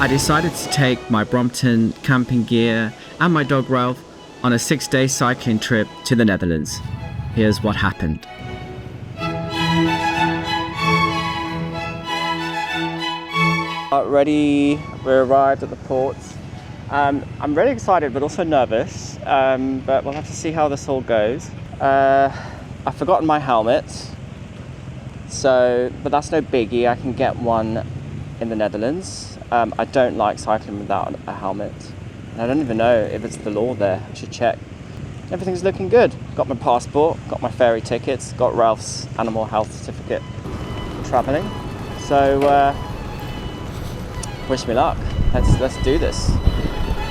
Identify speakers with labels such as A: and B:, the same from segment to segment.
A: I decided to take my Brompton camping gear and my dog Ralph on a 6-day cycling trip to the Netherlands. Here's what happened. Ready, we arrived at the port. I'm really excited but also nervous, but we'll have to see how this all goes. I've forgotten my helmet, but that's no biggie, I can get one in the Netherlands. I don't like cycling without a helmet. I don't even know if it's the law there, I should check. Everything's looking good. Got my passport, got my ferry tickets, got Ralph's animal health certificate for travelling. So wish me luck. Let's do this.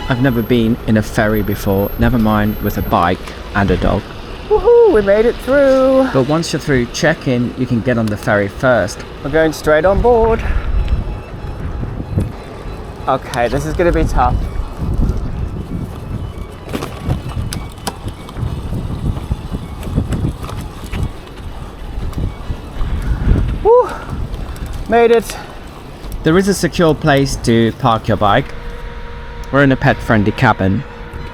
A: I've never been in a ferry before, never mind with a bike and a dog. Woohoo, we made it through! But once you're through check-in, you can get on the ferry first. We're going straight on board. Okay, this is gonna be tough. Woo! Made it. There is a secure place to park your bike. We're in a pet-friendly cabin,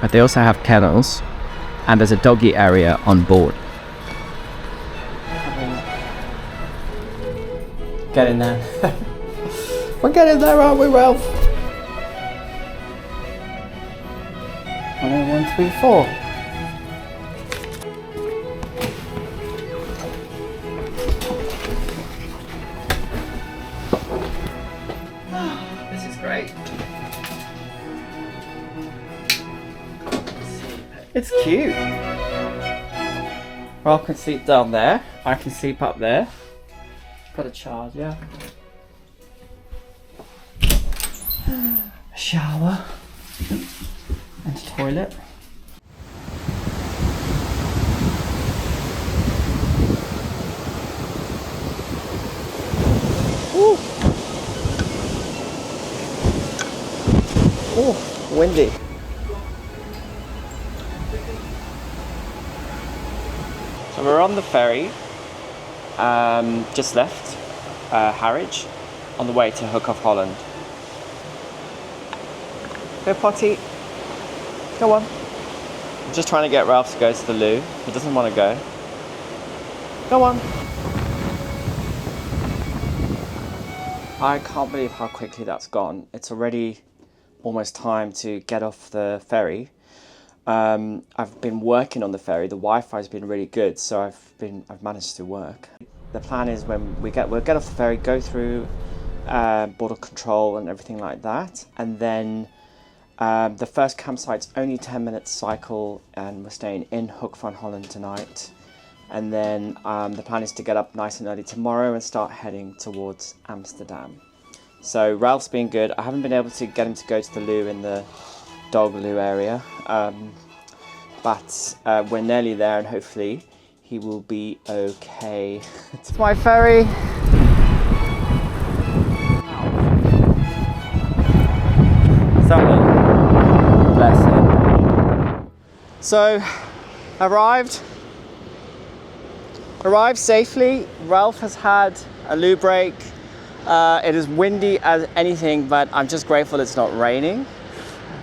A: but they also have kennels, and there's a doggy area on board. Get in there. We're getting there, aren't we, Ralph? 1, 2, 3, 4. This is great. It's cute. Ralph can sleep down there. I can sleep up there. Got a charger. A shower. And a toilet. Ooh. Oh, windy. So we're on the ferry, just left Harwich, on the way to Hook of Holland. Go potty. Go on. I'm just trying to get Ralph to go to the loo. He doesn't want to go. Go on. I can't believe how quickly that's gone. It's already almost time to get off the ferry. I've been working on the ferry. The Wi-Fi's been really good, so I've managed to work. The plan is when we'll get off the ferry, go through border control and everything like that, and then the first campsite's only 10 minutes cycle, and we're staying in Hook van Holland tonight. And then the plan is to get up nice and early tomorrow and start heading towards Amsterdam. So Ralph's been good. I haven't been able to get him to go to the loo in the dog loo area, but we're nearly there and hopefully he will be okay. It's my ferry. Someone bless him. So arrived safely. Ralph has had a loo break. It is windy as anything, but I'm just grateful it's not raining.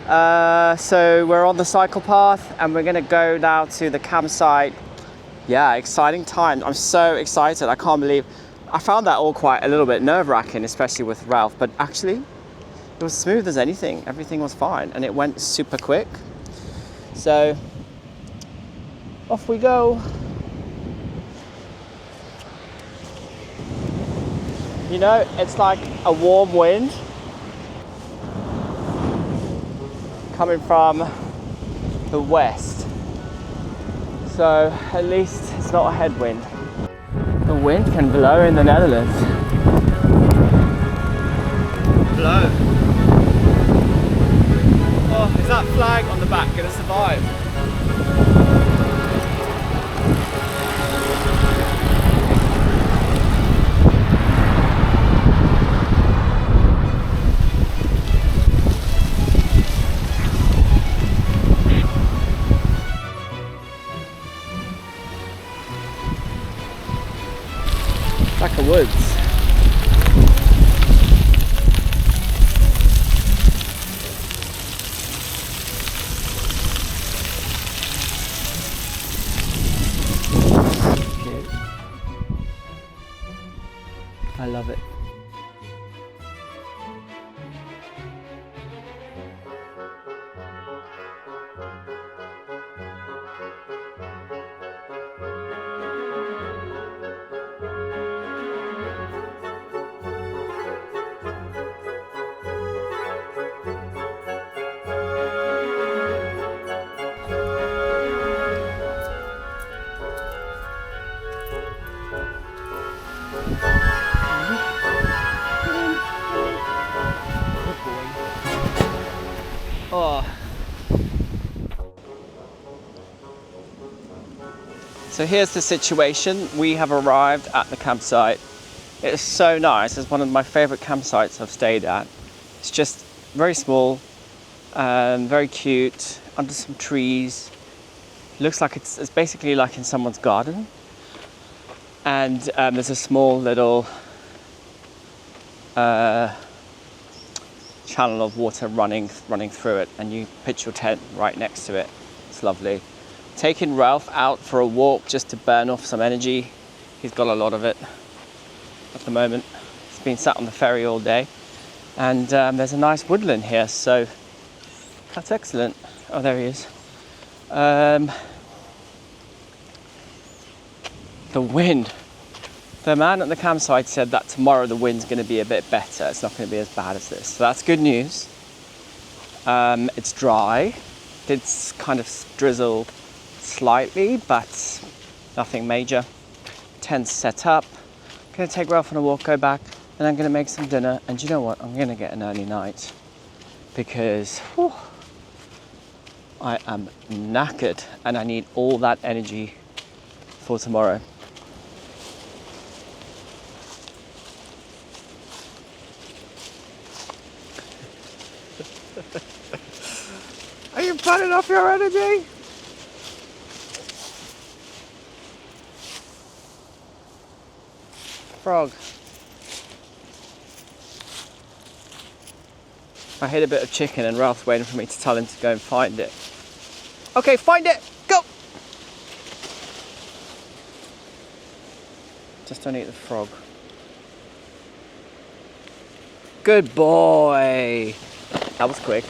A: So we're on the cycle path and we're gonna go now to the campsite. Yeah, exciting time. I'm so excited. I can't believe I found that all quite a little bit nerve-wracking, especially with Ralph, but actually it was smooth as anything. Everything was fine and it went super quick. So off we go. You know, it's like a warm wind coming from the west, so at least it's not a headwind. The wind can blow in the Netherlands. Blow. Oh, is that flag on the back gonna survive? Like a woods. I love it. Oh. So here's the situation. We have arrived at the campsite. It is so nice. It's one of my favorite campsites I've stayed at. It's just very small, very cute, under some trees. It looks like it's basically like in someone's garden. And there's a small little channel of water running through it, and you pitch your tent right next to it. It's lovely. Taking Ralph out for a walk just to burn off some energy. He's got a lot of it at the moment. He's been sat on the ferry all day, and there's a nice woodland here, so that's excellent. Oh, there he is. The wind. The man at the campsite said that tomorrow the wind's going to be a bit better. It's not going to be as bad as this. So that's good news. It's dry. It's kind of drizzle slightly, but nothing major. Tent's set up. I'm going to take Ralph on a walk, go back, and I'm going to make some dinner. And you know what? I'm going to get an early night because I am knackered and I need all that energy for tomorrow. Are you burning off your energy? Frog. I hid a bit of chicken and Ralph's waiting for me to tell him to go and find it. Okay, find it! Go! Just don't eat the frog. Good boy! That was quick.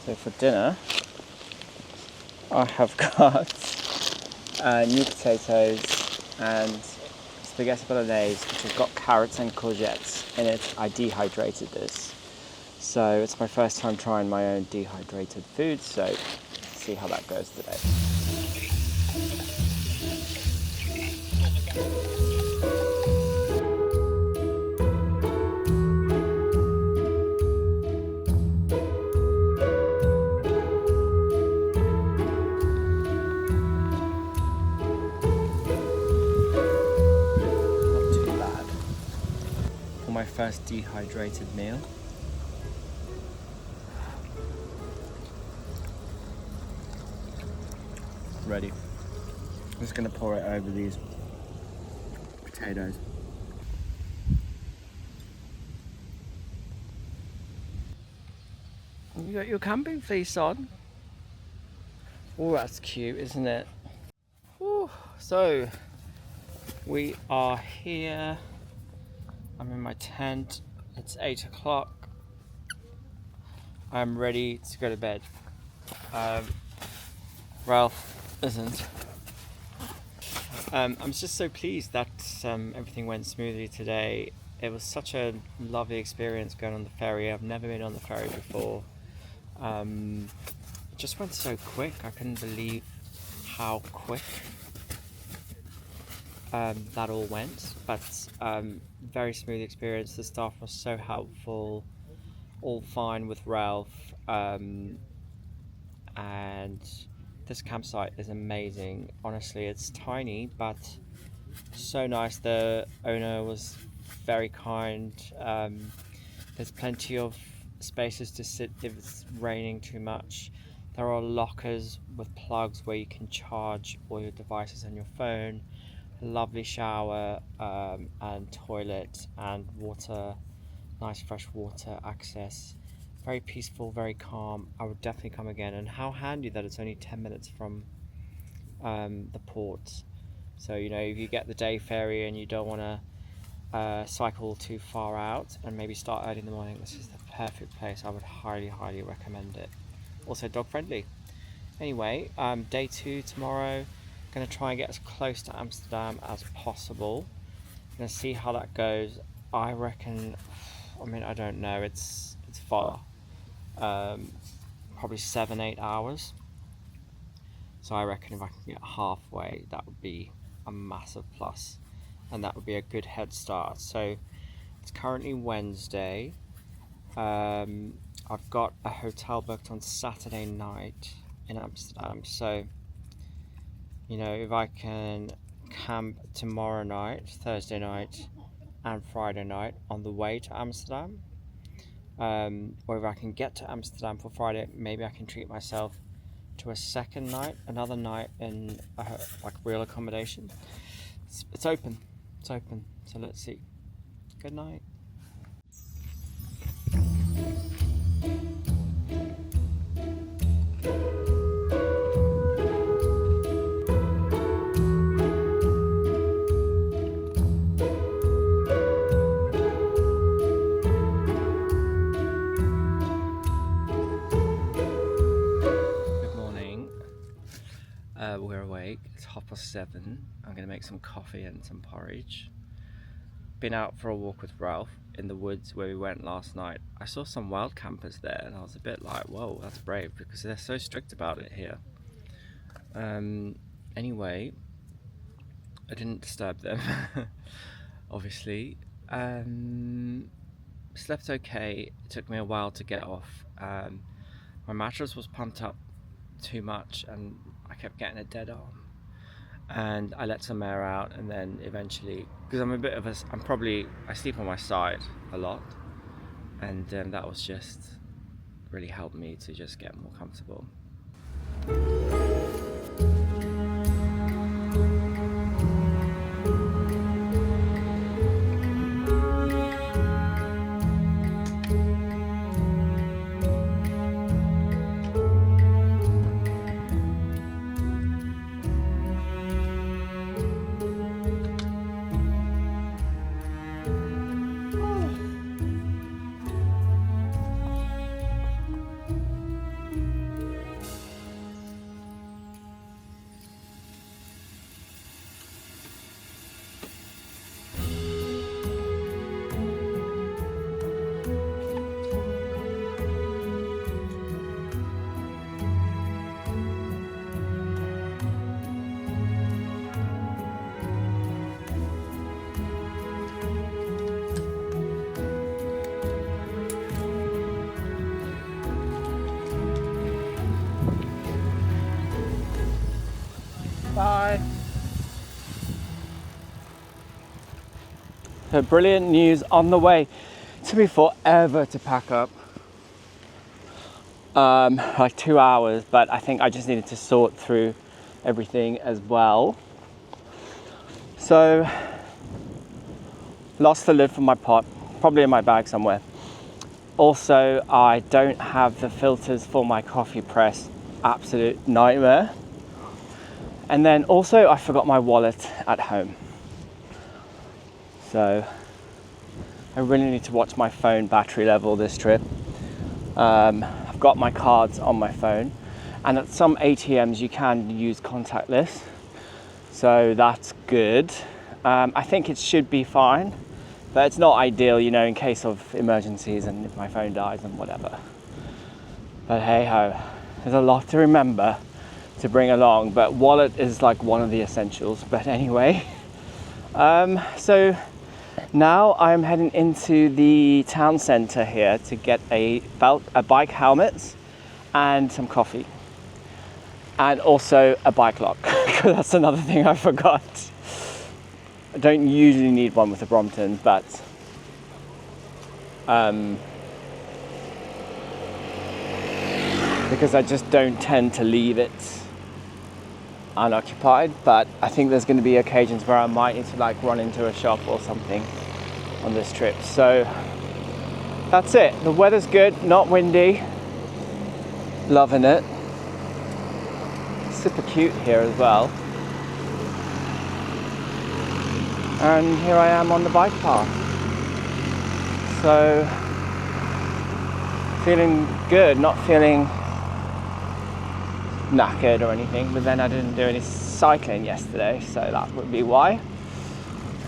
A: So for dinner, I have got new potatoes and spaghetti bolognese, which has got carrots and courgettes in it. I dehydrated this. So it's my first time trying my own dehydrated food, so let's see how that goes today. My first dehydrated meal. Ready. I'm just going to pour it over these potatoes. You got your camping fleece on. Oh, that's cute, isn't it? Ooh, so we are here. I'm in my tent. It's 8 o'clock. I'm ready to go to bed. Ralph isn't. I'm just so pleased that everything went smoothly today. It was such a lovely experience going on the ferry. I've never been on the ferry before. It just went so quick. I couldn't believe how quick that all went, but very smooth experience. The staff was so helpful, all fine with Ralph, and this campsite is amazing. Honestly, it's tiny but so nice. The owner was very kind. There's plenty of spaces to sit if it's raining too much. There are lockers with plugs where you can charge all your devices and your phone. A lovely shower and toilet and water, nice fresh water access. Very peaceful, very calm. I would definitely come again. And how handy that it's only 10 minutes from the port. So, you know, if you get the day ferry and you don't want to cycle too far out and maybe start early in the morning, this is the perfect place. I would highly recommend it. Also dog friendly. Anyway, day 2 tomorrow. Going to try and get as close to Amsterdam as possible. Going to see how that goes. I reckon, I mean, I don't know, it's far. Probably 7-8 hours. So I reckon if I can get halfway, that would be a massive plus, and that would be a good head start. So it's currently Wednesday. I've got a hotel booked on Saturday night in Amsterdam. So, you know, if I can camp tomorrow night, Thursday night, and Friday night on the way to Amsterdam, or if I can get to Amsterdam for Friday, maybe I can treat myself to a second night, another night in like real accommodation. It's open. So let's see. Good night. We're awake. It's 7:30. I'm going to make some coffee and some porridge. Been out for a walk with Ralph in the woods where we went last night. I saw some wild campers there and I was a bit like, whoa, that's brave, because they're so strict about it here. Anyway, I didn't disturb them, obviously. Slept okay. It took me a while to get off. My mattress was pumped up too much and I kept getting a dead arm, and I let some air out, and then eventually, because I sleep on my side a lot, and that was just really helped me to just get more comfortable. Bye. So brilliant news on the way. It took me forever to pack up. Like 2 hours, but I think I just needed to sort through everything as well. So, lost the lid for my pot, probably in my bag somewhere. Also, I don't have the filters for my coffee press, absolute nightmare. And then also I forgot my wallet at home. So I really need to watch my phone battery level this trip. I've got my cards on my phone, and at some ATMs you can use contactless, so that's good. I think it should be fine, but it's not ideal, you know, in case of emergencies and if my phone dies and whatever. But hey ho, there's a lot to remember to bring along, but wallet is like one of the essentials. But anyway, so now I'm heading into the town centre here to get a bike helmet and some coffee, and also a bike lock. That's another thing I forgot. I don't usually need one with the Brompton, but because I just don't tend to leave it unoccupied, but I think there's going to be occasions where I might need to like run into a shop or something on this trip. So that's it. The weather's good, not windy, loving it. Super cute here as well. And here I am on the bike path. So feeling good, not feeling knackered or anything, but then I didn't do any cycling yesterday, so that would be why.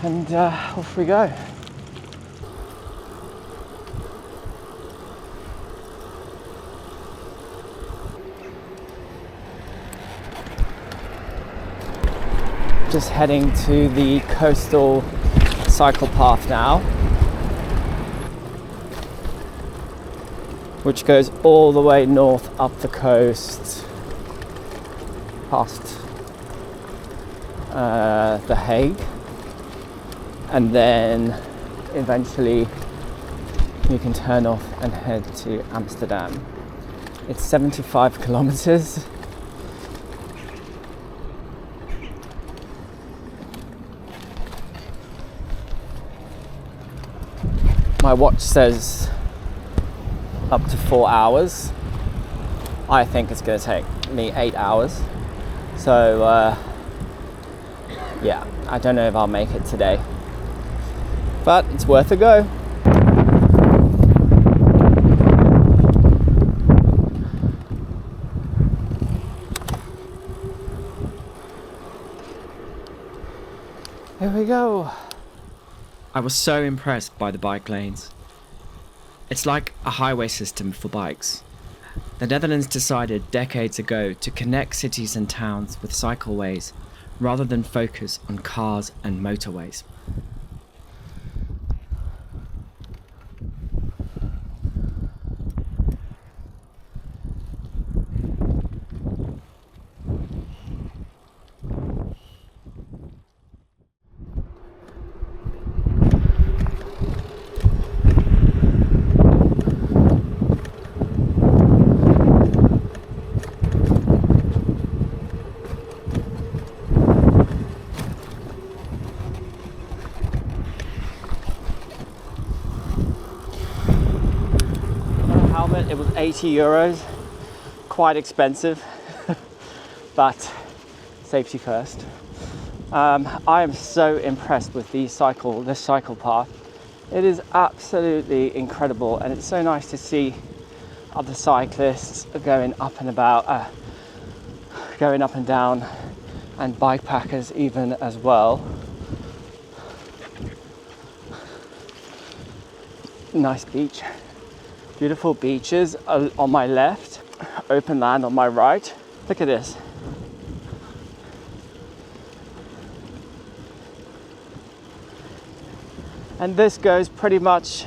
A: And off we go. Just heading to the coastal cycle path now, which goes all the way north up the coast past The Hague, and then eventually you can turn off and head to Amsterdam. It's 75 kilometers. My watch says up to 4 hours. I think it's going to take me 8 hours. So yeah, I don't know if I'll make it today, but it's worth a go. Here we go. I was so impressed by the bike lanes. It's like a highway system for bikes. The Netherlands decided decades ago to connect cities and towns with cycleways rather than focus on cars and motorways. It was 80 euros, quite expensive, but safety first. I am so impressed with this cycle path. It is absolutely incredible, and it's so nice to see other cyclists going up and about, going up and down, and bikepackers even as well. Nice beach. Beautiful beaches on my left, open land on my right. Look at this. And this goes pretty much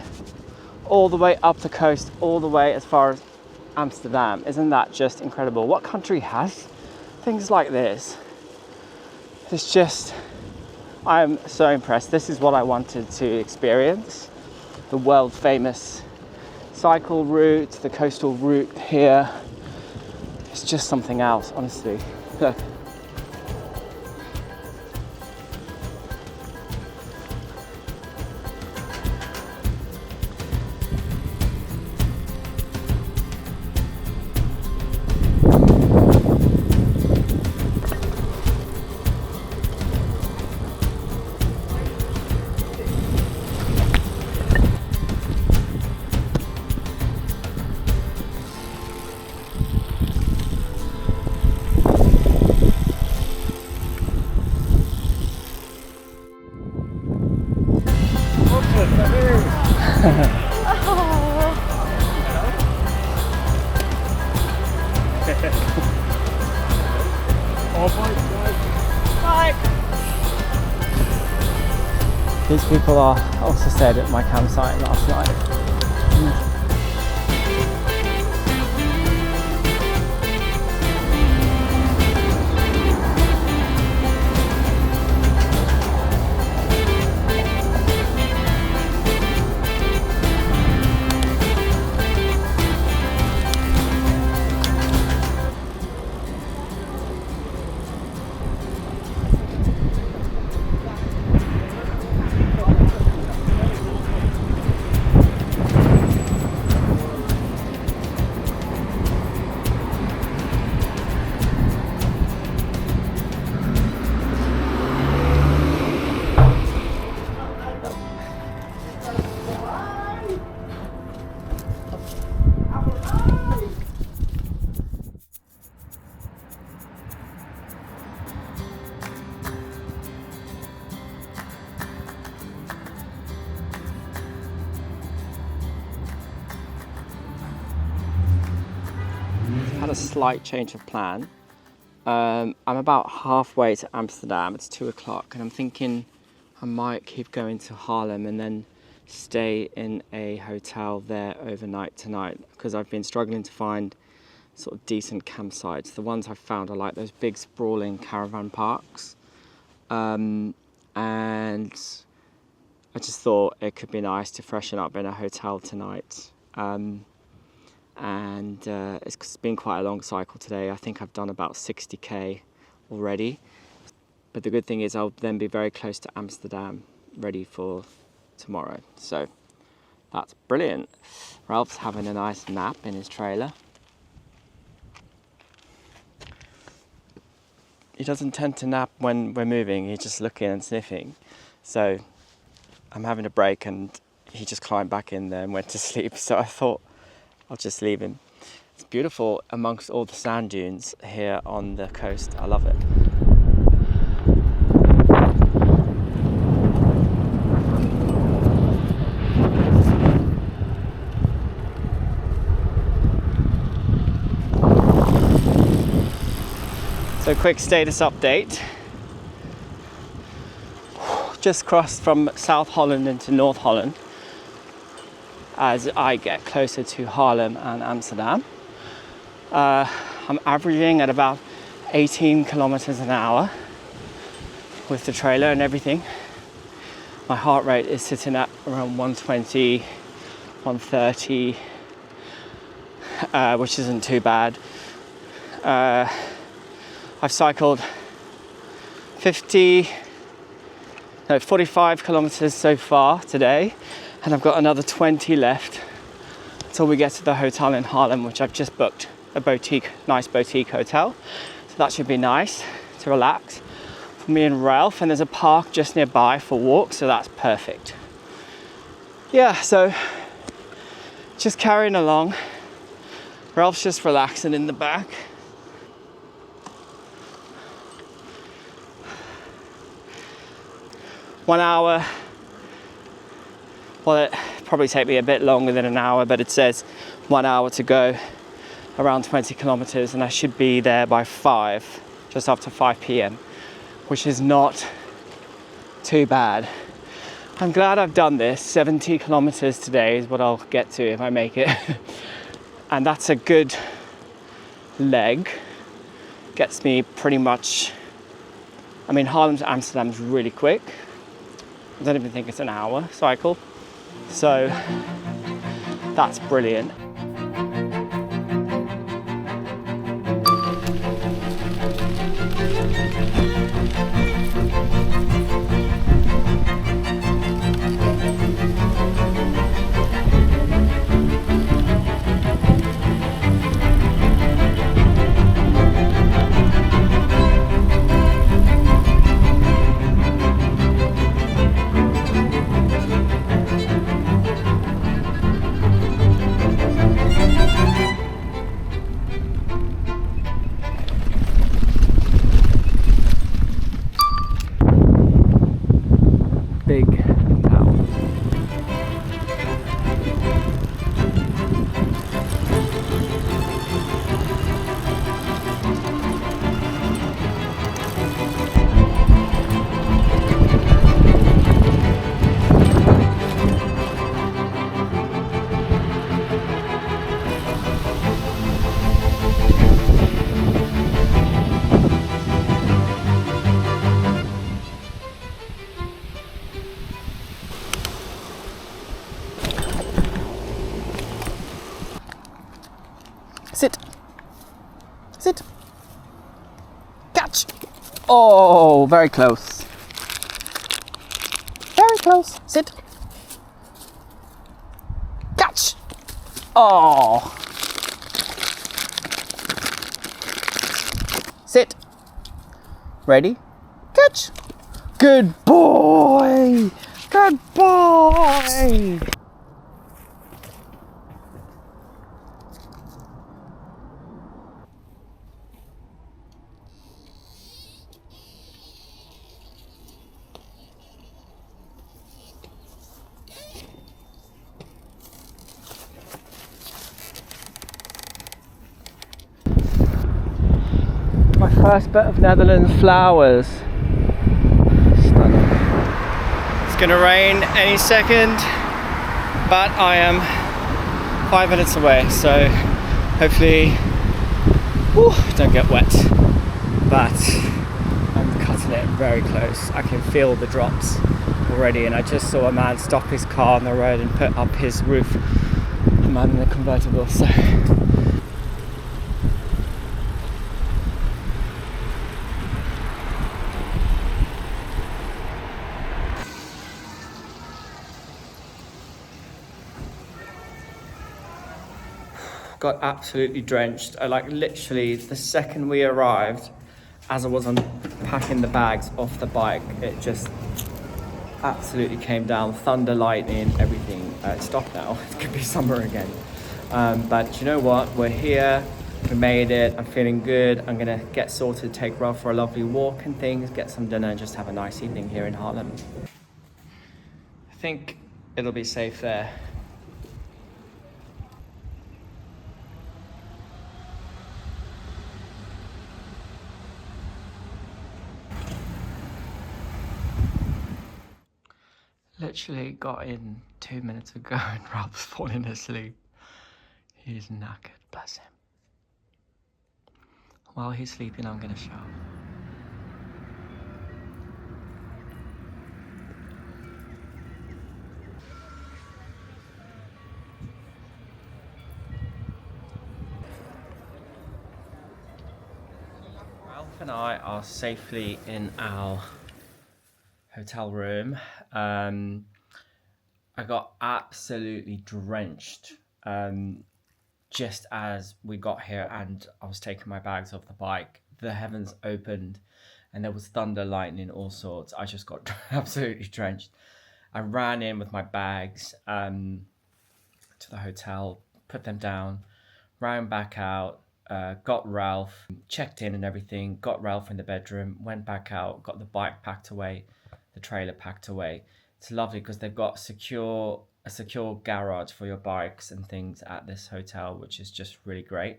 A: all the way up the coast, all the way as far as Amsterdam. Isn't that just incredible? What country has things like this? It's just, I'm so impressed. This is what I wanted to experience. The world famous cycle route, the coastal route here. It's just something else, honestly. Look. These people are also stayed at my campsite last night. slight change of plan. I'm about halfway to Amsterdam. It's 2 o'clock, and I'm thinking I might keep going to Harlem and then stay in a hotel there overnight tonight, because I've been struggling to find sort of decent campsites. The ones I've found are like those big sprawling caravan parks. And I just thought it could be nice to freshen up in a hotel tonight. It's been quite a long cycle today. I think I've done about 60k already. But the good thing is I'll then be very close to Amsterdam, ready for tomorrow. So that's brilliant. Ralph's having a nice nap in his trailer. He doesn't tend to nap when we're moving. He's just looking and sniffing. So I'm having a break and he just climbed back in there and went to sleep. So I thought I'll just leave him. It's beautiful amongst all the sand dunes here on the coast. I love it. So quick status update. Just crossed from South Holland into North Holland as I get closer to Harlem and Amsterdam. I'm averaging at about 18 kilometers an hour with the trailer and everything. My heart rate is sitting at around 120, 130, which isn't too bad. I've cycled 45 kilometers so far today, and I've got another 20 left until we get to the hotel in Harlem, which I've just booked, a nice boutique hotel. So that should be nice to relax for me and Ralph, and there's a park just nearby for walks, so that's perfect. Yeah, so just carrying along. Ralph's just relaxing in the back. One hour, well, it probably take me a bit longer than an hour, but it says 1 hour to go, around 20 kilometers, and I should be there by 5, just after 5 p.m, which is not too bad. I'm glad I've done this. 70 kilometers today is what I'll get to if I make it. And that's a good leg. Gets me pretty much, I mean, Harlem to Amsterdam is really quick. I don't even think it's an hour cycle. So that's brilliant. Sit. Sit. Catch. Oh, very close. Very close. Sit. Catch. Oh. Sit. Ready? Catch. Good boy. Good boy. My first bit of Netherlands flowers. Stunning. It's gonna rain any second, but I am 5 minutes away, so hopefully don't get wet. But I'm cutting it very close. I can feel the drops already, and I just saw a man stop his car on the road and put up his roof. A man in a convertible, so got absolutely drenched. I like literally the second we arrived, as I was unpacking the bags off the bike, it just absolutely came down. Thunder, lightning, everything. It stopped now. It could be summer again. But you know what? We're here. We made it. I'm feeling good. I'm gonna get sorted, take Ralph for a lovely walk and things, get some dinner, and just have a nice evening here in Harlem. I think it'll be safe there. Literally got in 2 minutes ago and Ralph's falling asleep. He's knackered, bless him. While he's sleeping, I'm gonna shower. Ralph and I are safely in our hotel room. I got absolutely drenched just as we got here, and I was taking my bags off the bike. The heavens opened and there was thunder, lightning, all sorts. I just got absolutely drenched. I ran in with my bags to the hotel, put them down, ran back out, got Ralph, checked in and everything, got Ralph in the bedroom, went back out, got the bike packed away, the trailer packed away. It's lovely because they've got a secure garage for your bikes and things at this hotel, which is just really great.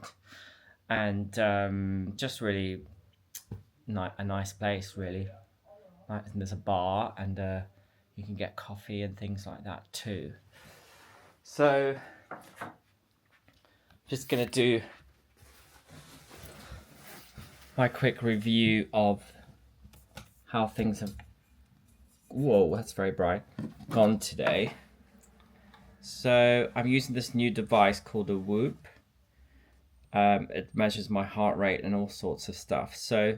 A: And just really a nice place, really. And there's a bar, and you can get coffee and things like that too. So just gonna do my quick review of how things have, whoa, that's very bright, gone today. So I'm using this new device called a Whoop. It measures my heart rate and all sorts of stuff. So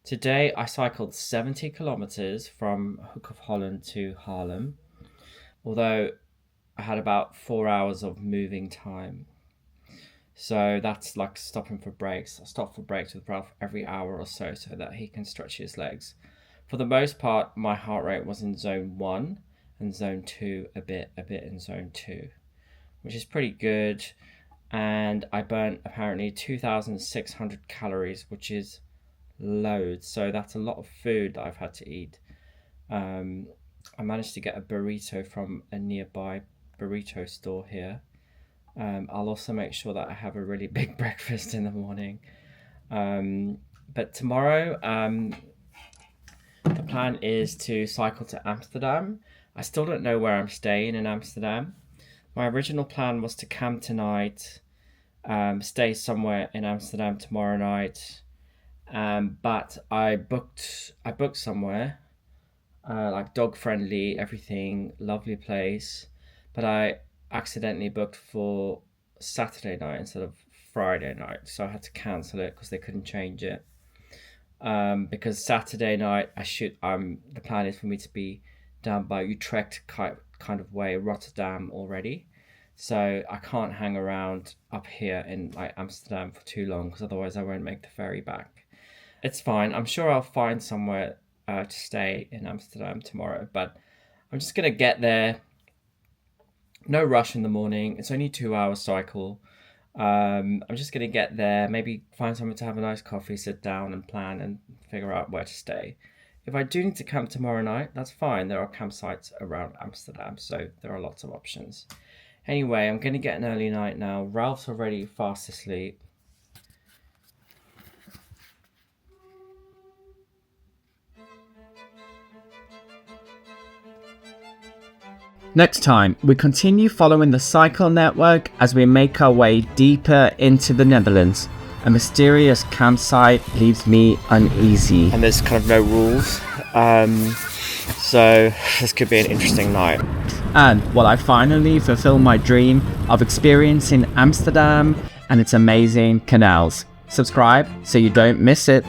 A: today I cycled 70 kilometers from Hoek of Holland to Harlem, although I had about 4 hours of moving time. So that's like stopping for breaks. I stop for breaks with Ralph every hour or so that he can stretch his legs. For the most part, my heart rate was in zone 1 and zone 2, a bit in zone 2, which is pretty good. And I burnt apparently 2,600 calories, which is loads. So that's a lot of food that I've had to eat. I managed to get a burrito from a nearby burrito store here. I'll also make sure that I have a really big breakfast in the morning. But tomorrow, the plan is to cycle to Amsterdam. I still don't know where I'm staying in Amsterdam. My original plan was to camp tonight, stay somewhere in Amsterdam tomorrow night. But I booked somewhere, like dog friendly, everything, lovely place. But I accidentally booked for Saturday night instead of Friday night, so I had to cancel it because they couldn't change it. Because Saturday night the plan is for me to be down by Utrecht kind of way, Rotterdam already. So I can't hang around up here in like Amsterdam for too long, because otherwise I won't make the ferry back. It's fine. I'm sure I'll find somewhere to stay in Amsterdam tomorrow, but I'm just gonna get there. No rush in the morning. It's only 2 hour cycle. I'm just gonna get there, maybe find somewhere to have a nice coffee, sit down and plan and figure out where to stay. If I do need to camp tomorrow night, that's fine. There are campsites around Amsterdam, so there are lots of options. Anyway, I'm gonna get an early night now. Ralph's already fast asleep. Next time, we continue following the cycle network as we make our way deeper into the Netherlands. A mysterious campsite leaves me uneasy. And there's kind of no rules. So this could be an interesting night. And while I finally fulfill my dream of experiencing Amsterdam and its amazing canals. Subscribe so you don't miss it.